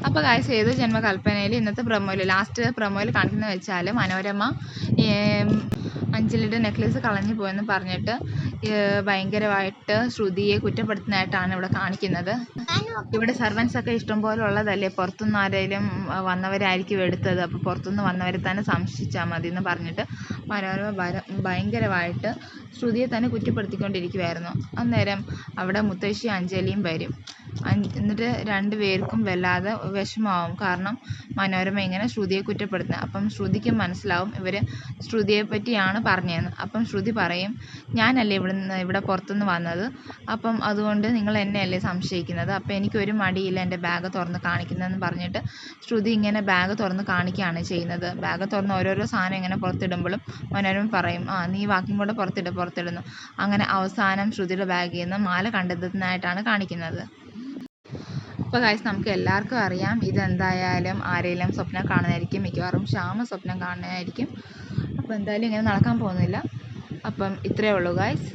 അപ്പോൾ ഗായ്സ് ഏത് ജന്മകൽപ്പനയിൽ ഇന്നത്തെ പ്രൊമോയിൽ ലാസ്റ്റ് പ്രൊമോയിൽ കാണിക്കുന്നത് വെച്ചാൽ മനോരമ അഞ്ജലിയുടെ നെക്ലേസ് കളഞ്ഞു പോയെന്ന് പറഞ്ഞിട്ട് ഭയങ്കരമായിട്ട് ശ്രുതിയെ കുറ്റപ്പെടുത്തുന്നതായിട്ടാണ് ഇവിടെ കാണിക്കുന്നത്. ഇവിടെ സർവൻസ് ഒക്കെ ഇഷ്ടംപോലെ ഉള്ളതല്ലേ, പുറത്തുനിന്ന് ആരെങ്കിലും വന്നവരായിരിക്കും എടുത്തത്, അപ്പോൾ പുറത്തുനിന്ന് വന്നവരെ തന്നെ സംശയിച്ചാൽ മതി എന്ന് പറഞ്ഞിട്ട് മനോരമ ഭയങ്കരമായിട്ട് ശ്രുതിയെ തന്നെ കുറ്റപ്പെടുത്തിക്കൊണ്ടിരിക്കുമായിരുന്നു. അന്നേരം അവിടെ മുത്തശ്ശി അഞ്ജലിയും വരും. എന്നിട്ട് രണ്ടുപേർക്കും വല്ലാതെ വിഷമമാവും. കാരണം മനോരമ ഇങ്ങനെ ശ്രുതിയെ കുറ്റപ്പെടുത്തുന്നത്. അപ്പം ശ്രുതിക്ക് മനസ്സിലാവും ഇവർ ശ്രുതിയെ പറ്റിയാണ് പറഞ്ഞതെന്ന്. അപ്പം ശ്രുതി പറയും, ഞാനല്ലേ ഇവിടെ പുറത്തുനിന്ന് വന്നത്, അപ്പം അതുകൊണ്ട് നിങ്ങൾ എന്നെയല്ലേ സംശയിക്കുന്നത്, അപ്പം എനിക്കൊരു മടിയില്ല എൻ്റെ ബാഗ് തുറന്ന് കാണിക്കുന്നതെന്ന് പറഞ്ഞിട്ട് ശ്രുതി ഇങ്ങനെ ബാഗ് തുറന്ന് കാണിക്കുകയാണ് ചെയ്യുന്നത്. ബാഗ് തുറന്ന് ഓരോരോ സാധനം ഇങ്ങനെ പുറത്തിടുമ്പോഴും മനോരമ പറയും, നീ ബാക്കിയും കൂടെ പുറത്തിടുന്നു. അങ്ങനെ അവസാനം ശ്രുതിയുടെ ബാഗിൽ നിന്ന് മാല കണ്ടെത്തുന്നതായിട്ടാണ് കാണിക്കുന്നത്. അപ്പോൾ ഗൈസ് നമുക്ക് എല്ലാവർക്കും അറിയാം ഇതെന്തായാലും ആരെങ്കിലും സ്വപ്നം കാണുന്നതായിരിക്കും, മിക്കവാറും ശ്യാമ സ്വപ്നം കാണുന്നതായിരിക്കും. അപ്പോൾ എന്തായാലും ഇങ്ങനെ നടക്കാൻ പോകുന്നില്ല. അപ്പം ഇത്രയേ ഉള്ളൂ ഗൈസ്.